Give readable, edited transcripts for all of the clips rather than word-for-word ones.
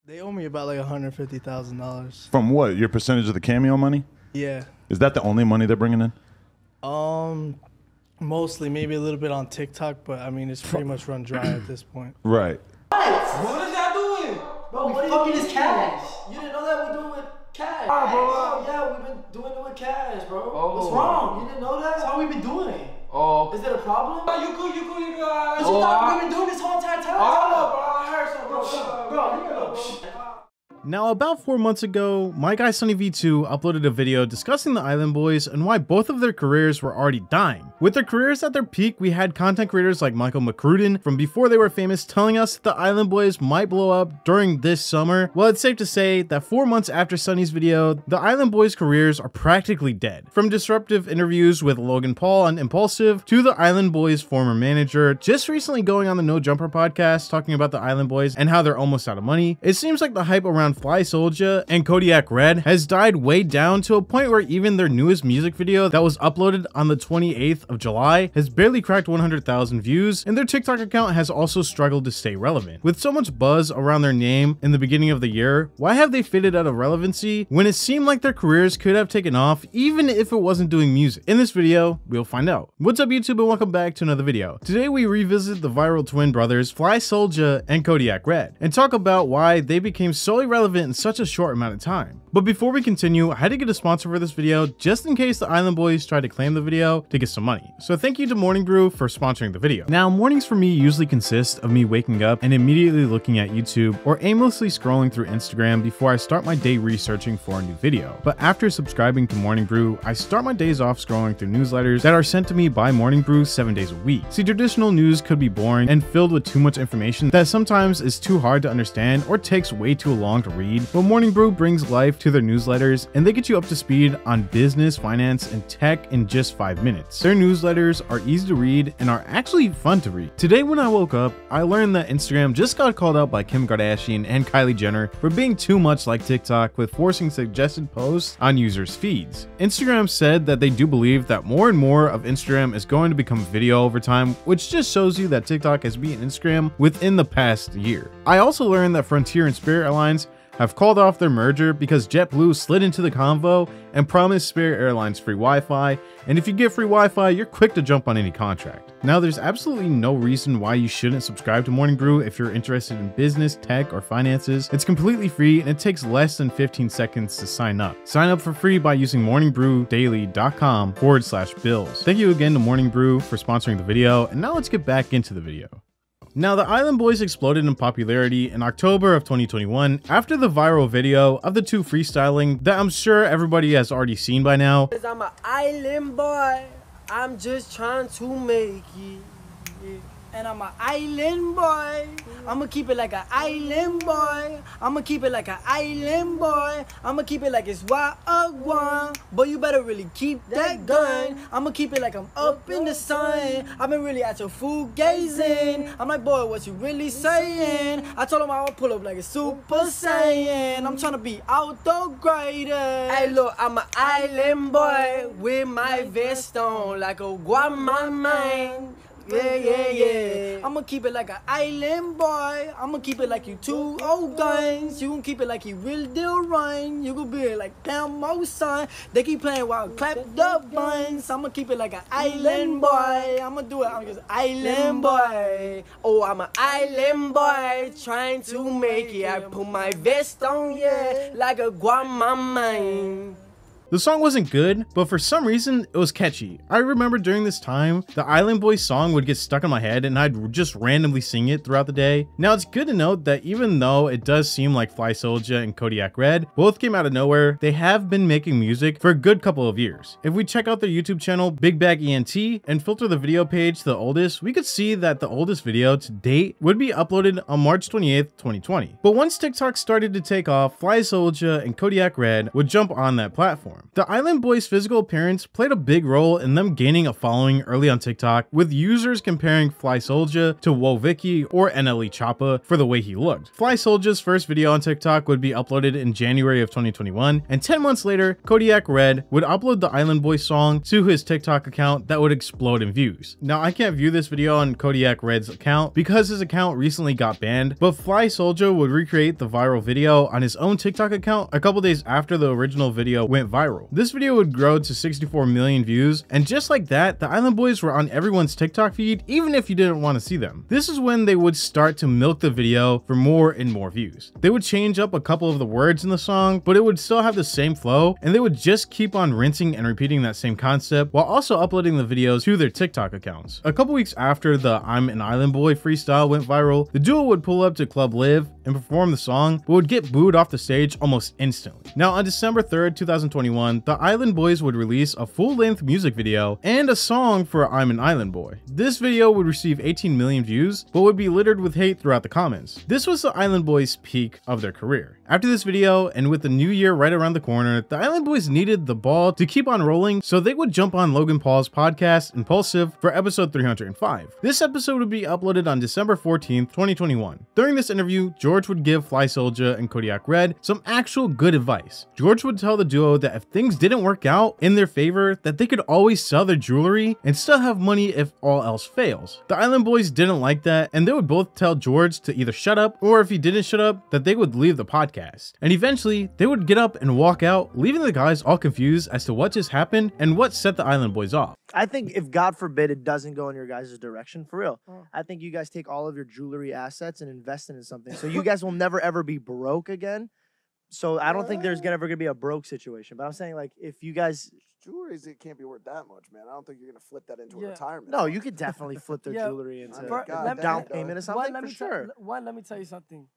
They owe me about like $150,000. From what? Your percentage of the Cameo money? Yeah. Is that the only money they're bringing in? Mostly, maybe a little bit on TikTok, but I mean, it's pretty much run dry at this point. Right. What is that doing? Bro, we fucking is cash. You didn't know that we do it with cash. Bro. Yeah, we've been doing it with cash, bro. Oh. What's wrong? You didn't know that? That's how we've been doing it. Oh. Is that a problem? You good. But you thought we've been doing this whole entire time? Oh, bro, I heard something, Bro, you know, Now, about 4 months ago, my guy Sunny V2 uploaded a video discussing the Island Boys and why both of their careers were already dying. With their careers at their peak, we had content creators like Michael McCrudden from before they were famous telling us that the Island Boys might blow up during this summer. Well, it's safe to say that 4 months after Sunny's video, the Island Boys' careers are practically dead. From disruptive interviews with Logan Paul on Impulsive to the Island Boys' former manager, just recently going on the No Jumper podcast talking about the Island Boys and how they're almost out of money, it seems like the hype around Fly Soulja and Kodiak Red has died way down to a point where even their newest music video that was uploaded on the 28th of July has barely cracked 100,000 views, and their TikTok account has also struggled to stay relevant. With so much buzz around their name in the beginning of the year, why have they faded out of relevancy when it seemed like their careers could have taken off even if it wasn't doing music? In this video, we'll find out. What's up YouTube, and welcome back to another video. Today we revisit the viral twin brothers Fly Soulja and Kodiak Red and talk about why they became so irrelevant in such a short amount of time. But before we continue, I had to get a sponsor for this video just in case the Island Boys try to claim the video to get some money. So thank you to Morning Brew for sponsoring the video. Now, mornings for me usually consist of me waking up and immediately looking at YouTube or aimlessly scrolling through Instagram before I start my day researching for a new video. But after subscribing to Morning Brew, I start my days off scrolling through newsletters that are sent to me by Morning Brew 7 days a week. See, traditional news could be boring and filled with too much information that sometimes is too hard to understand or takes way too long to read, but Morning Brew brings life to their newsletters and they get you up to speed on business, finance, and tech in just 5 minutes. Their newsletters are easy to read and are actually fun to read. Today when I woke up, I learned that Instagram just got called out by Kim Kardashian and Kylie Jenner for being too much like TikTok with forcing suggested posts on users' feeds. Instagram said that they do believe that more and more of Instagram is going to become video over time, which just shows you that TikTok has beaten Instagram within the past year. I also learned that Frontier and Spirit Airlines have called off their merger because JetBlue slid into the convo and promised Spirit Airlines free Wi-Fi, and if you get free Wi-Fi, you're quick to jump on any contract. Now, there's absolutely no reason why you shouldn't subscribe to Morning Brew if you're interested in business, tech, or finances. It's completely free and it takes less than 15 seconds to sign up. Sign up for free by using morningbrewdaily.com/bills. Thank you again to Morning Brew for sponsoring the video, and now let's get back into the video. Now, the Island Boys exploded in popularity in October of 2021 after the viral video of the two freestyling that I'm sure everybody has already seen by now. I'm an island boy. I'm just trying to make it. And I'm an island boy. I'ma keep it like an island boy. I'ma keep it like an island boy. I'ma keep it like it's one. But you better really keep that gun. I'ma keep it like I'm up in the sun. I've been really at your food gazing. I'm like, boy, what you really saying? I told him I would pull up like a Super Saiyan. I'm trying to be out the greatest. Hey, look, I'm an island boy with my vest on like a Guamamang. Yeah. I'ma keep it like an island boy. I'ma keep it like you two old guns. You gon' keep it like you real deal run. You gon' be like Pamo son. They keep playing while I clap the buns. I'ma keep it like an island boy. I'ma do it. I'm just island boy. Oh, I'm an island boy trying to make it. I put my vest on, yeah, like a Guamamang. The song wasn't good, but for some reason, it was catchy. I remember during this time, the Island Boys song would get stuck in my head and I'd just randomly sing it throughout the day. Now, it's good to note that even though it does seem like Fly Soulja and Kodiak Red both came out of nowhere, they have been making music for a good couple of years. If we check out their YouTube channel, Big Bag ENT, and filter the video page to the oldest, we could see that the oldest video to date would be uploaded on March 28th, 2020. But once TikTok started to take off, Fly Soulja and Kodiak Red would jump on that platform. platform. The Island Boys' physical appearance played a big role in them gaining a following early on TikTok, with users comparing Fly Soulja to Wo Vicky or NLE Choppa for the way he looked. Fly Soulja's first video on TikTok would be uploaded in January of 2021, and 10 months later, Kodiak Red would upload the Island Boys song to his TikTok account that would explode in views. Now, I can't view this video on Kodiak Red's account because his account recently got banned, but Fly Soulja would recreate the viral video on his own TikTok account a couple days after the original video went viral. This video would grow to 64 million views, and just like that, the Island Boys were on everyone's TikTok feed, even if you didn't want to see them. This is when they would start to milk the video for more and more views. They would change up a couple of the words in the song, but it would still have the same flow, and they would just keep on rinsing and repeating that same concept while also uploading the videos to their TikTok accounts. A couple weeks after the I'm an Island Boy freestyle went viral, the duo would pull up to Club Live and perform the song, but would get booed off the stage almost instantly. Now, on December 3rd, 2021, the Island Boys would release a full-length music video and a song for I'm an Island Boy. This video would receive 18 million views, but would be littered with hate throughout the comments. This was the Island Boys' peak of their career. After this video, and with the new year right around the corner, the Island Boys needed the ball to keep on rolling, so they would jump on Logan Paul's podcast, Impulsive, for episode 305. This episode would be uploaded on December 14th, 2021. During this interview, George would give Fly Soulja and Kodiak Red some actual good advice. George would tell the duo that if things didn't work out in their favor, that they could always sell their jewelry and still have money if all else fails. The Island Boys didn't like that, and they would both tell George to either shut up, or if he didn't shut up, that they would leave the podcast. And eventually, they would get up and walk out, leaving the guys all confused as to what just happened and what set the Island Boys off. I think if God forbid it doesn't go in your guys' direction, for real, I think you guys take all of your jewelry assets and invest it in something. So you guys will never ever be broke again. So I don't think there's ever gonna be a broke situation. But I'm saying, like, if you guys Jewelry, it can't be worth that much, man. I don't think you're gonna flip that into a retirement. No, you could definitely flip their jewelry into a down payment or something, for sure. Let me tell you something.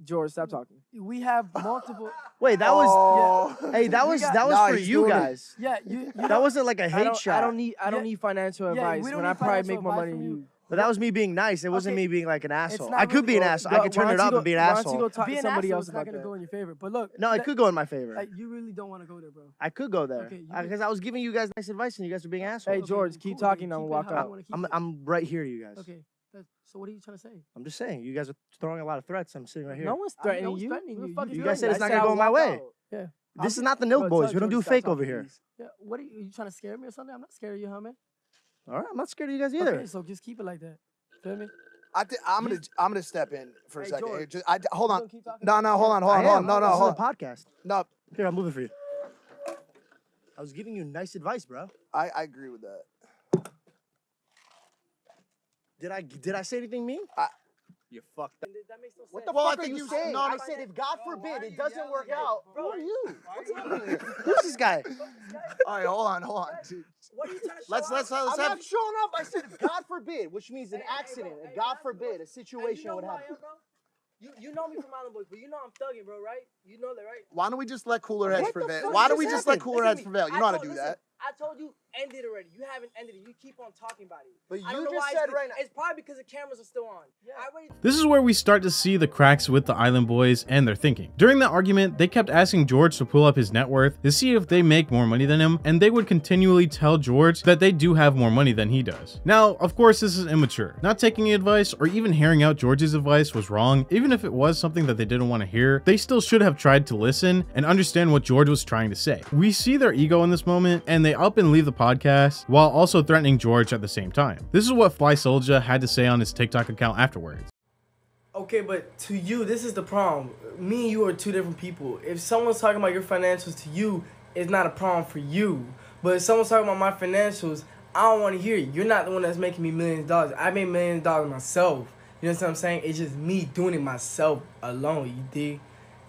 George, stop talking. We have multiple. Wait, that was. Yeah. Hey, that was for you guys. Yeah, that wasn't like a hate shot. I don't need financial advice when I probably make more money than you. But that was me being nice. It wasn't me being like an asshole. I could be an asshole. I could turn it up and be an asshole. Why don't you go talk to somebody else? It's not gonna go in your favor. But look. No, it could go in my favor. Like, you really don't want to go there, bro. I could go there because I was giving you guys nice advice and you guys were being assholes. Hey, George, keep talking. I'm gonna walk out. I'm right here, you guys. Okay. So what are you trying to say? I'm just saying, you guys are throwing a lot of threats. I'm sitting right here. No one's threatening you. You guys said it's not gonna go my way. Yeah. This is not the Milk Boys. We don't do fake over here. Yeah. What are you trying to scare me or something? I'm not scared of you, huh, man? All right, I'm not scared of you guys either. Okay, so just keep it like that. Feel me? I'm gonna step in for a second. George, Hold on. No, hold on. Hold on. Podcast. No. Here, I'm moving for you. I was giving you nice advice, bro. I agree with that. Did I say anything mean? You fucked up. That makes no sense. What the fuck are you saying? No, I said if God forbid it doesn't work out. Who are you? What's happening here? Who's this guy? All right, hold on. Dude. What are you trying to Let's I'm not showing up. I said if God forbid, which means an accident, and God forbid a situation would happen. You know me from Island Boys, but you know I'm thugging, bro, right? You know that, right? Why don't we just let cooler heads prevail? fuck Why don't just we just happened? let cooler heads prevail? You know how to do that. I told you, end it already. You haven't ended it. You keep on talking about it. But I don't you know just why said right now. It's probably because the cameras are still on. This is where we start to see the cracks with the Island Boys and their thinking. During that argument, they kept asking George to pull up his net worth to see if they make more money than him, and they would continually tell George that they do have more money than he does. Now, of course, this is immature. Not taking advice or even hearing out George's advice was wrong. Even if it was something that they didn't want to hear, they still should have tried to listen and understand what George was trying to say. We see their ego in this moment, and they up and leave the podcast while also threatening George at the same time. This is what Fly Soulja had to say on his TikTok account afterwards. Okay, but to you, this is the problem. Me and you are two different people. If someone's talking about your financials to you, it's not a problem for you. But if someone's talking about my financials, I don't want to hear it. You're not the one that's making me millions of dollars. I made millions of dollars myself. You know what I'm saying? It's just me doing it myself alone, you dig?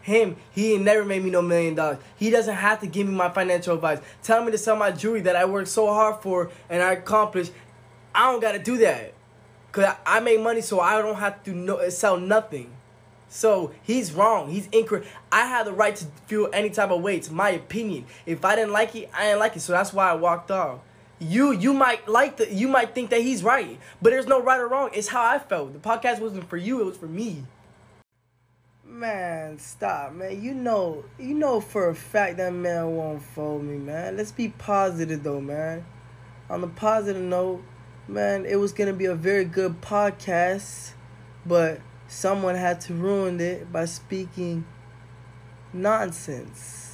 Him, he ain't never made me no $1 million. He doesn't have to give me my financial advice. Tell me to sell my jewelry that I worked so hard for and I accomplished. I don't got to do that. Because I make money so I don't have to sell nothing. So he's wrong. He's incorrect. I have the right to feel any type of way. It's my opinion. If I didn't like it, I didn't like it. So that's why I walked off. You might you might think that he's right. But there's no right or wrong. It's how I felt. The podcast wasn't for you. It was for me. Man, stop, man. You know for a fact that man won't fold me, man. Let's be positive though, man. On the positive note, man, it was gonna be a very good podcast, but someone had to ruin it by speaking nonsense.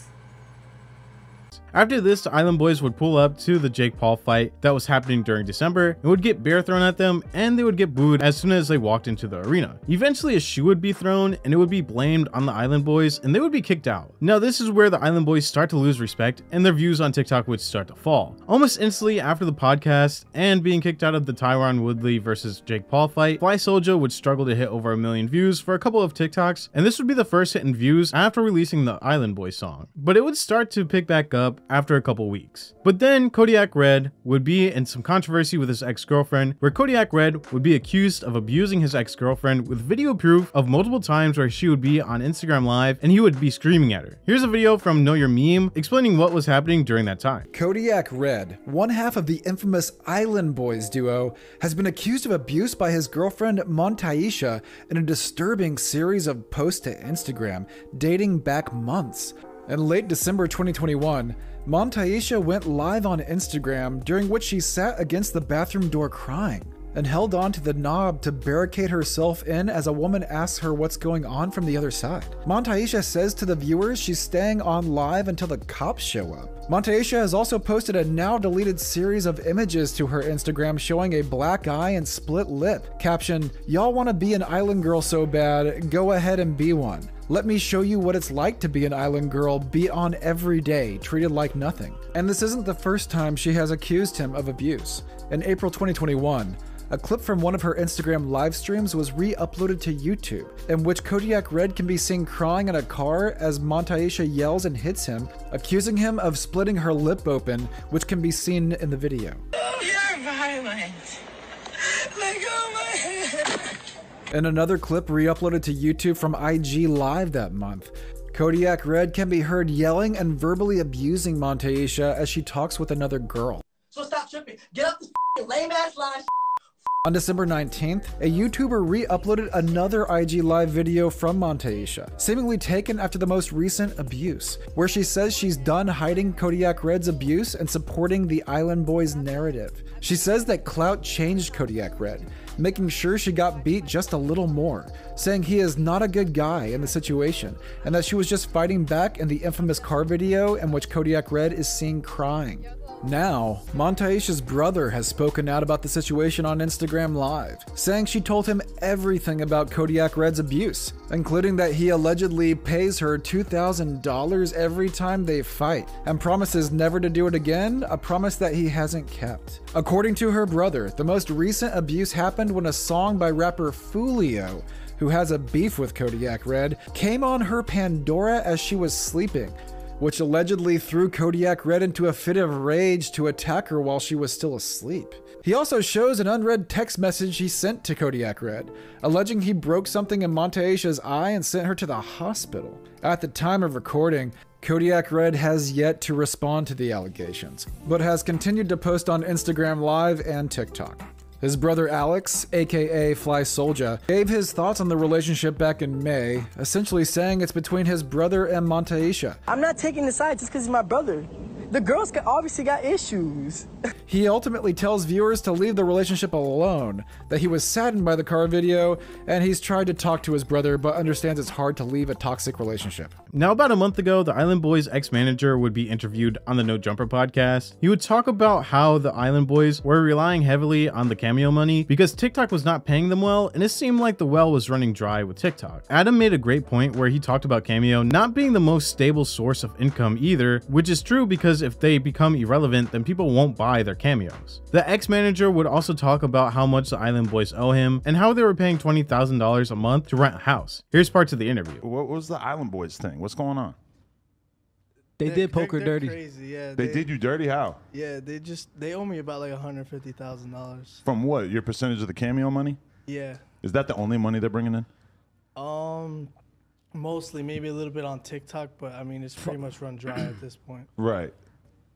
After this, the Island Boys would pull up to the Jake Paul fight that was happening during December and would get beer thrown at them, and they would get booed as soon as they walked into the arena. Eventually a shoe would be thrown and it would be blamed on the Island Boys and they would be kicked out. Now this is where the Island Boys start to lose respect and their views on TikTok would start to fall. Almost instantly after the podcast and being kicked out of the Tyron Woodley versus Jake Paul fight, Fly Soulja would struggle to hit over 1 million views for a couple of TikToks, and this would be the first hit in views after releasing the Island Boys song. But it would start to pick back up after a couple weeks. But then Kodiak Red would be in some controversy with his ex-girlfriend, where Kodiak Red would be accused of abusing his ex-girlfriend with video proof of multiple times where she would be on Instagram Live and he would be screaming at her. Here's a video from Know Your Meme explaining what was happening during that time. Kodiak Red, one half of the infamous Island Boys duo, has been accused of abuse by his girlfriend Montaisha in a disturbing series of posts to Instagram dating back months. In late December 2021, Montaisha went live on Instagram, during which she sat against the bathroom door crying and held onto the knob to barricade herself in as a woman asks her what's going on from the other side. Montaisha says to the viewers she's staying on live until the cops show up. Montaisha has also posted a now deleted series of images to her Instagram showing a black eye and split lip. Caption, "Y'all wanna be an island girl so bad, go ahead and be one. Let me show you what it's like to be an island girl, beat on every day, treated like nothing." And this isn't the first time she has accused him of abuse. In April 2021, a clip from one of her Instagram live streams was re-uploaded to YouTube, in which Kodiak Red can be seen crying in a car as Montaisha yells and hits him, accusing him of splitting her lip open, which can be seen in the video. You're violent. Let go of my hand. In another clip re-uploaded to YouTube from IG Live that month, Kodiak Red can be heard yelling and verbally abusing Montaisha as she talks with another girl. So stop tripping. Get up this lame ass line. On December 19th, a YouTuber re-uploaded another IG Live video from Montaisha, seemingly taken after the most recent abuse, where she says she's done hiding Kodiak Red's abuse and supporting the Island Boys narrative. She says that clout changed Kodiak Red, making sure she got beat just a little more, saying he is not a good guy in the situation, and that she was just fighting back in the infamous car video in which Kodiak Red is seen crying. Now, Montaisha's brother has spoken out about the situation on Instagram Live, saying she told him everything about Kodiak Red's abuse, including that he allegedly pays her $2,000 every time they fight, and promises never to do it again, a promise that he hasn't kept. According to her brother, the most recent abuse happened when a song by rapper Foolio, who has a beef with Kodiak Red, came on her Pandora as she was sleeping, which allegedly threw Kodiak Red into a fit of rage to attack her while she was still asleep. He also shows an unread text message he sent to Kodiak Red, alleging he broke something in Montaisha's eye and sent her to the hospital. At the time of recording, Kodiak Red has yet to respond to the allegations, but has continued to post on Instagram Live and TikTok. His brother Alex, aka Fly Soulja, gave his thoughts on the relationship back in May, essentially saying it's between his brother and Montaisha. I'm not taking the side just because he's my brother. The girls obviously got issues. He ultimately tells viewers to leave the relationship alone, that he was saddened by the car video, and he's tried to talk to his brother but understands it's hard to leave a toxic relationship. Now about a month ago, the Island Boys ex-manager would be interviewed on the No Jumper podcast. He would talk about how the Island Boys were relying heavily on the cameo money because TikTok was not paying them well, and it seemed like the well was running dry with TikTok. Adam made a great point where he talked about Cameo not being the most stable source of income either, which is true because if they become irrelevant, then people won't buy their cameos. The ex-manager would also talk about how much the Island Boys owe him and how they were paying $20,000 a month to rent a house. Here's parts of the interview. What was the Island Boys thing? What's going on? They did poke her dirty. Crazy, yeah. They did you dirty? How? Yeah, they owe me about like $150,000. From what? Your percentage of the cameo money? Yeah. Is that the only money they're bringing in? Mostly, maybe a little bit on TikTok, but I mean, it's pretty much run dry at this point. Right.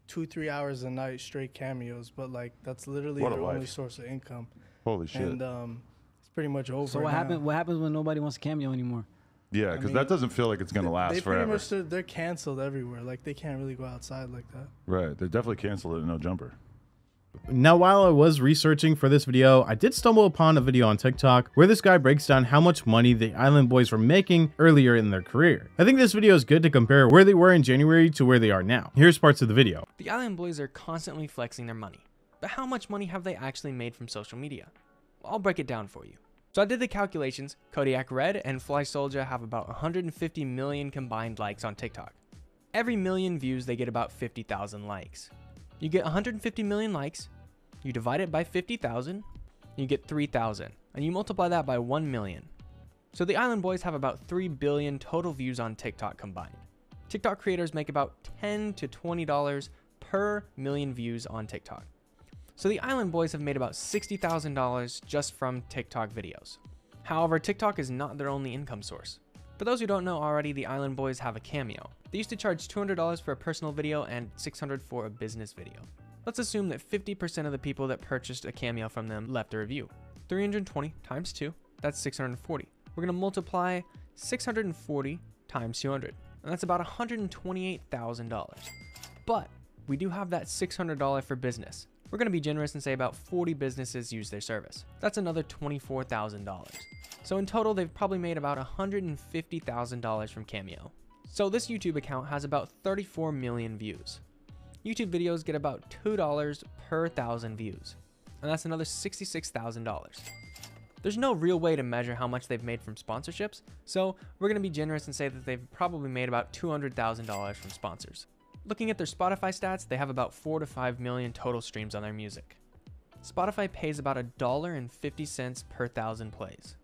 2-3 hours a night straight cameos, but like that's literally What a their only life. source of income. Holy shit. And it's pretty much over. So what now. happened? What happens when nobody wants a cameo anymore? Yeah, I because mean, that doesn't feel like it's gonna last They forever. pretty much they're canceled everywhere. Like they can't really go outside like that. Right, they definitely canceled it. No jumper. Now, while I was researching for this video, I did stumble upon a video on TikTok where this guy breaks down how much money the Island Boys were making earlier in their career. I think this video is good to compare where they were in January to where they are now. Here's parts of the video. The Island Boys are constantly flexing their money, but how much money have they actually made from social media? Well, I'll break it down for you. So I did the calculations. Kodiak Red and Fly Soldier have about 150 million combined likes on TikTok. Every million views, they get about 50,000 likes. You get 150 million likes, you divide it by 50,000, you get 3,000, and you multiply that by 1 million. So the Island Boys have about 3 billion total views on TikTok combined. TikTok creators make about $10 to $20 per million views on TikTok. So the Island Boys have made about $60,000 just from TikTok videos. However, TikTok is not their only income source. For those who don't know already, the Island Boys have a Cameo. They used to charge $200 for a personal video and $600 for a business video. Let's assume that 50% of the people that purchased a Cameo from them left a review. 320 times 2, that's 640. We're going to multiply 640 times 200, and that's about $128,000. But we do have that $600 for business. We're going to be generous and say about 40 businesses use their service. That's another $24,000. So in total, they've probably made about $150,000 from Cameo. So this YouTube account has about 34 million views. YouTube videos get about $2 per 1,000 views, and that's another $66,000. There's no real way to measure how much they've made from sponsorships, so we're going to be generous and say that they've probably made about $200,000 from sponsors. Looking at their Spotify stats, they have about 4 to 5 million total streams on their music. Spotify pays about $1.50 per 1,000 plays.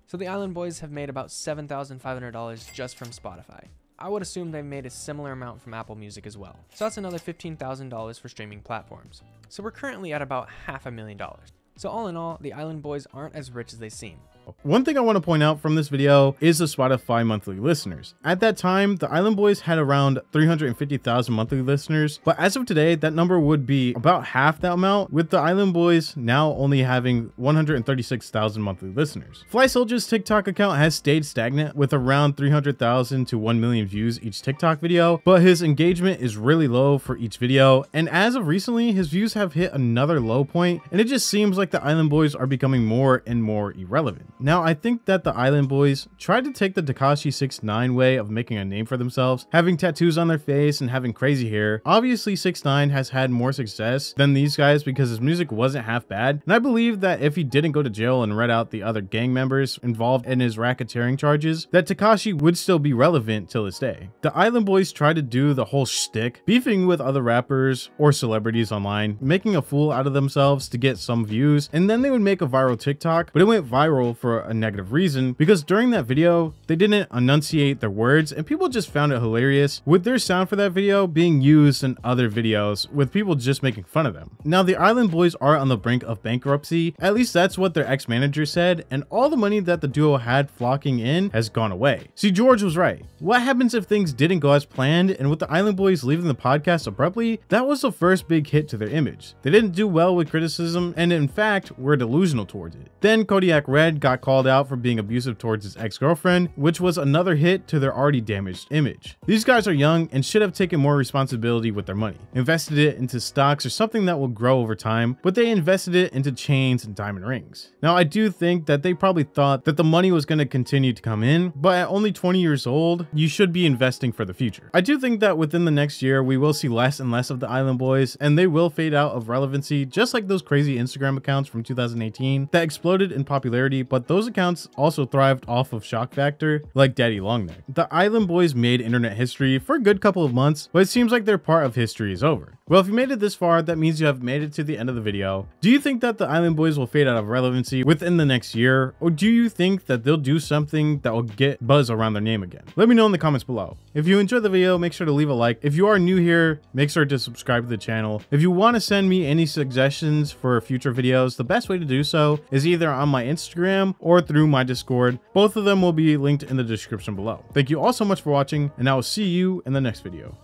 So the Island Boys have made about $7,500 just from Spotify. I would assume they've made a similar amount from Apple Music as well. So that's another $15,000 for streaming platforms. So we're currently at about $500,000. So all in all, the Island Boys aren't as rich as they seem. One thing I want to point out from this video is the Spotify monthly listeners. At that time, the Island Boys had around 350,000 monthly listeners, but as of today, that number would be about half that amount, with the Island Boys now only having 136,000 monthly listeners. Fly Soldier's TikTok account has stayed stagnant with around 300,000 to 1 million views each TikTok video, but his engagement is really low for each video, and as of recently, his views have hit another low point, and it just seems like the Island Boys are becoming more and more irrelevant. Now, I think that the Island Boys tried to take the Tekashi 6ix9ine way of making a name for themselves, having tattoos on their face and having crazy hair. Obviously, 6ix9ine has had more success than these guys because his music wasn't half bad, and I believe that if he didn't go to jail and rat out the other gang members involved in his racketeering charges, that Tekashi would still be relevant till this day. The Island Boys tried to do the whole shtick, beefing with other rappers or celebrities online, making a fool out of themselves to get some views, and then they would make a viral TikTok, but it went viral for a negative reason because during that video they didn't enunciate their words and people just found it hilarious with their sound for that video being used in other videos with people just making fun of them. Now the Island Boys are on the brink of bankruptcy, at least that's what their ex-manager said, and all the money that the duo had flocking in has gone away. See, George was right. What happens if things didn't go as planned? And with the Island Boys leaving the podcast abruptly, that was the first big hit to their image. They didn't do well with criticism and in fact were delusional towards it. Then Kodiak Red got called out for being abusive towards his ex-girlfriend, which was another hit to their already damaged image. These guys are young and should have taken more responsibility with their money, invested it into stocks or something that will grow over time, but they invested it into chains and diamond rings. Now I do think that they probably thought that the money was going to continue to come in, but at only 20 years old, you should be investing for the future. I do think that within the next year, we will see less and less of the Island Boys, and they will fade out of relevancy, just like those crazy Instagram accounts from 2018 that exploded in popularity, but those accounts also thrived off of shock factor, like Daddy Longneck. The Island Boys made internet history for a good couple of months, but it seems like their part of history is over. Well, if you made it this far, that means you have made it to the end of the video. Do you think that the Island Boys will fade out of relevancy within the next year, or do you think that they'll do something that will get buzz around their name again? Let me know in the comments below. If you enjoyed the video, make sure to leave a like. If you are new here, make sure to subscribe to the channel. If you want to send me any suggestions for future videos, the best way to do so is either on my Instagram or through my Discord. Both of them will be linked in the description below. Thank you all so much for watching, and I will see you in the next video.